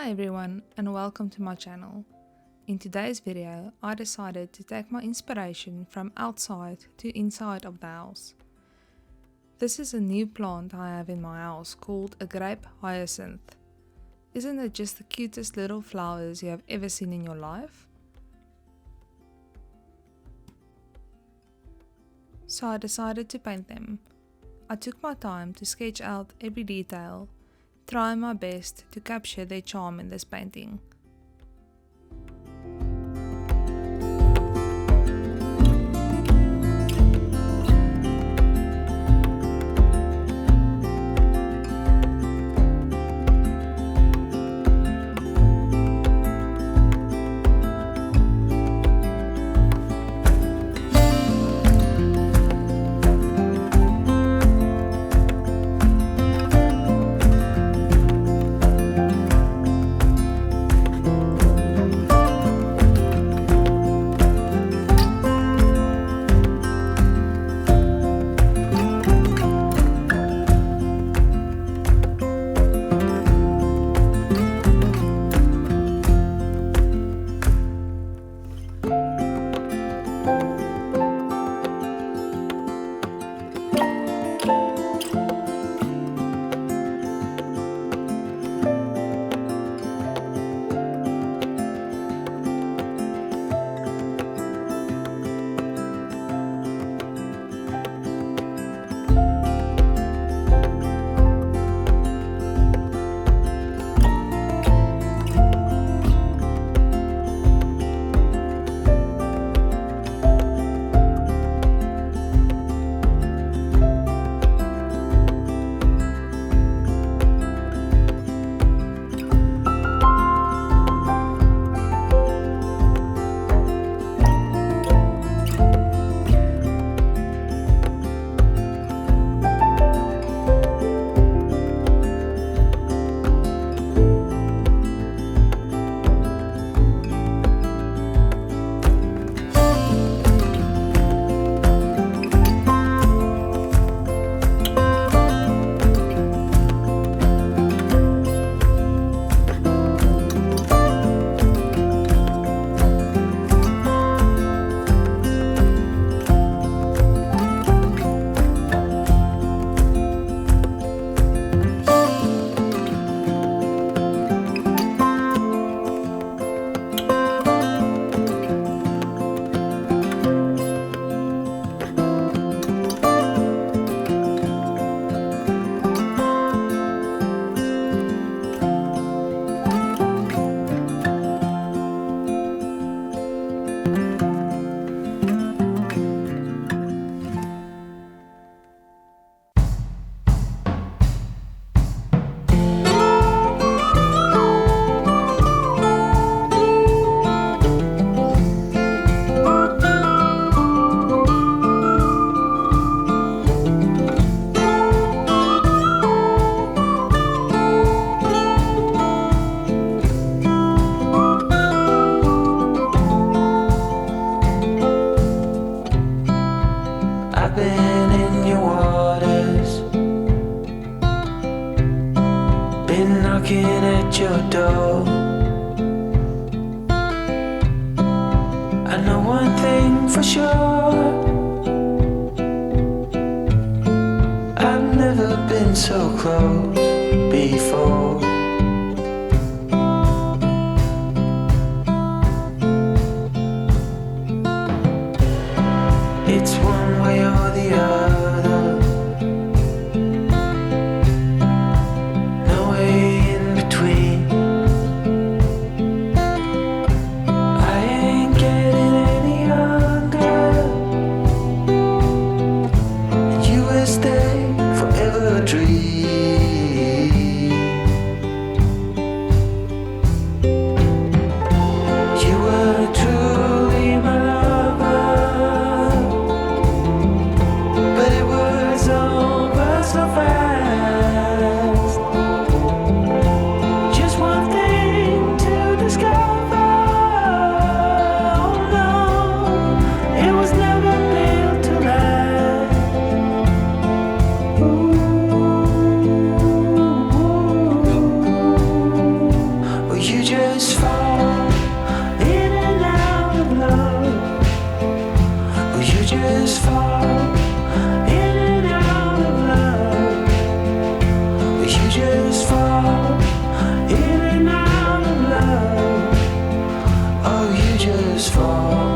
Hi everyone and welcome to my channel. In today's video I decided to take my inspiration from outside to inside of the house. This is a new plant I have in my house called a grape hyacinth. Isn't it just the cutest little flowers you have ever seen in your life? So I decided to paint them. I took my time to sketch out every detail, trying my best to capture their charm in this painting. Been in your waters, been knocking at your door. I know one thing for sure, I've never been so close before. It's one way or the other, no way in between. I ain't getting any younger, and you will stay forever a dream. just fall in and out of love. You just fall in and out of love. Oh, you just fall.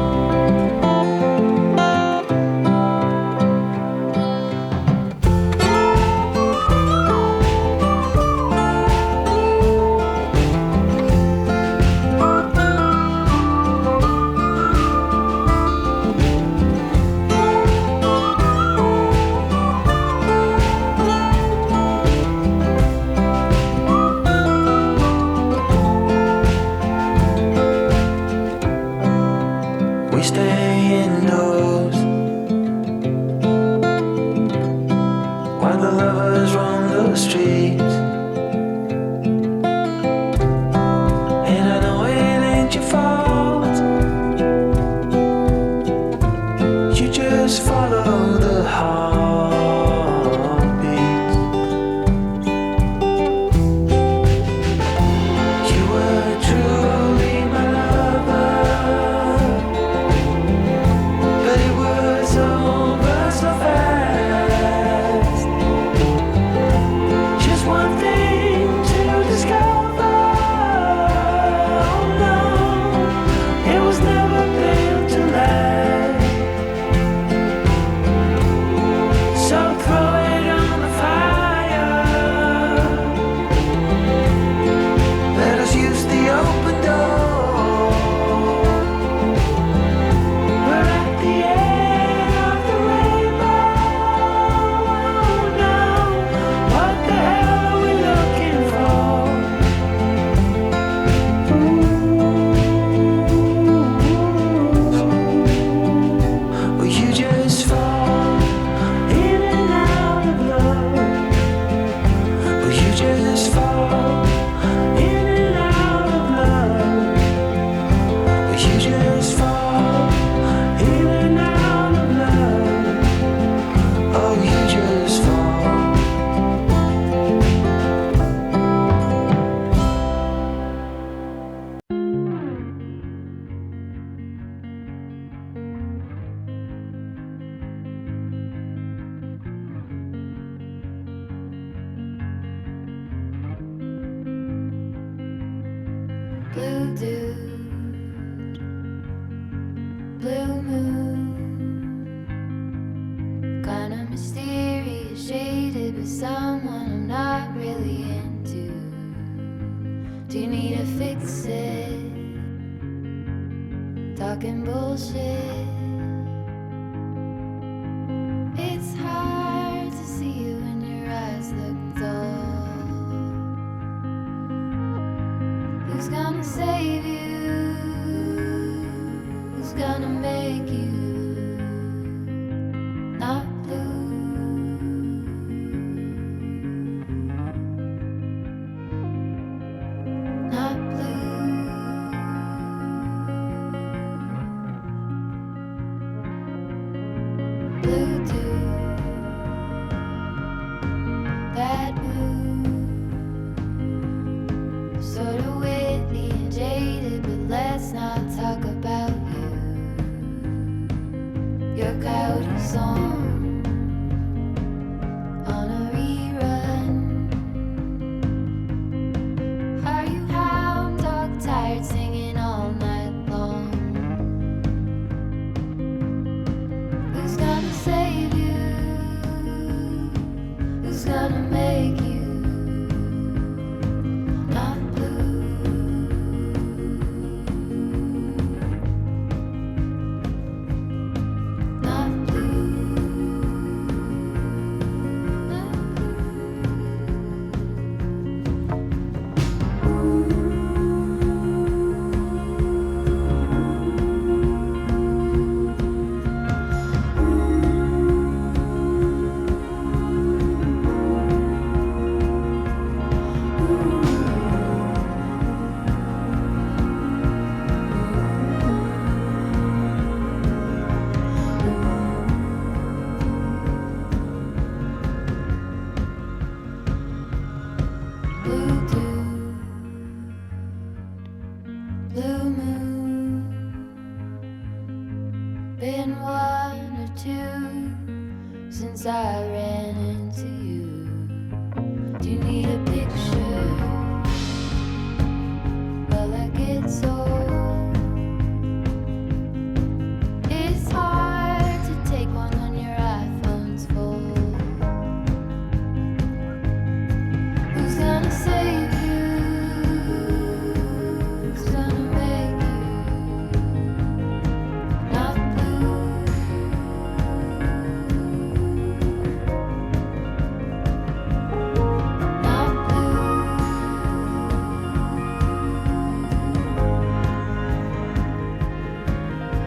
We stay indoors while the lovers roam the streets. And I know it ain't your fault. You just follow the heartbeats. You were truly my lover, but it was over so fast. Just one thing to discover. Oh no, it was never built to last. So throw it on the fire. Let us use the open door. We're at the end of the rainbow now. What the hell are we looking for? Well, you just fall in and out of love. Well, you just fall in and out of love. Well, you just fall in and out of love. Oh, you just fall. Blue dude, blue moon, kinda mysterious, shaded with someone I'm not really into. Do you need to fix it? Talking bullshit. It's hard to see you when your eyes look dull. Who's gonna save you? Who's gonna make you not blue? Not blue. Blue dude, that blue. Sort of witty and jaded, but let's not talk about you. Your coyote song on a rerun. Are you hound dog tired singing all night long? Who's gonna save you? Who's gonna make you not blue? Not blue. Not blue dude, blue moon, been one or two since I ran into you. Do you need a picture? Well, I get so. It's hard to take one when your iPhone's full. Who's gonna save you? Who's gonna make you not blue? Not blue.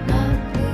Not blue.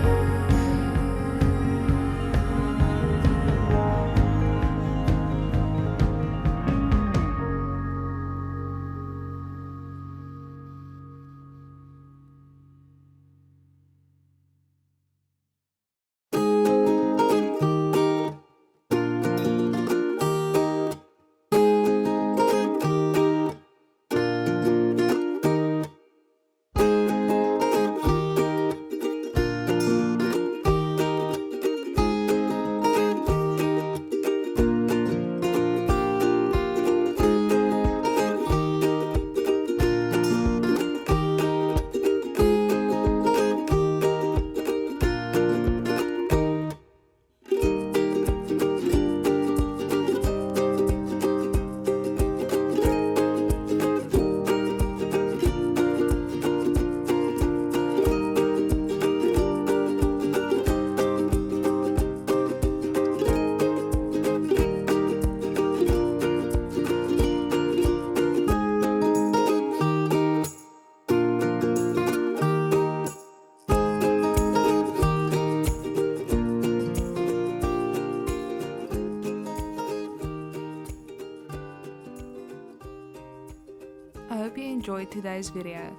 I hope you enjoyed today's video.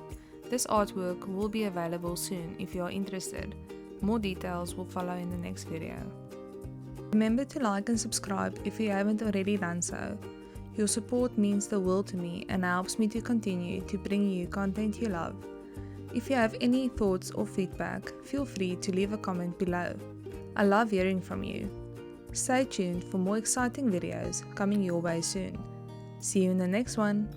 This artwork will be available soon if you are interested. More details will follow in the next video. Remember to like and subscribe if you haven't already done so. Your support means the world to me and helps me to continue to bring you content you love. If you have any thoughts or feedback, feel free to leave a comment below. I love hearing from you. Stay tuned for more exciting videos coming your way soon. See you in the next one.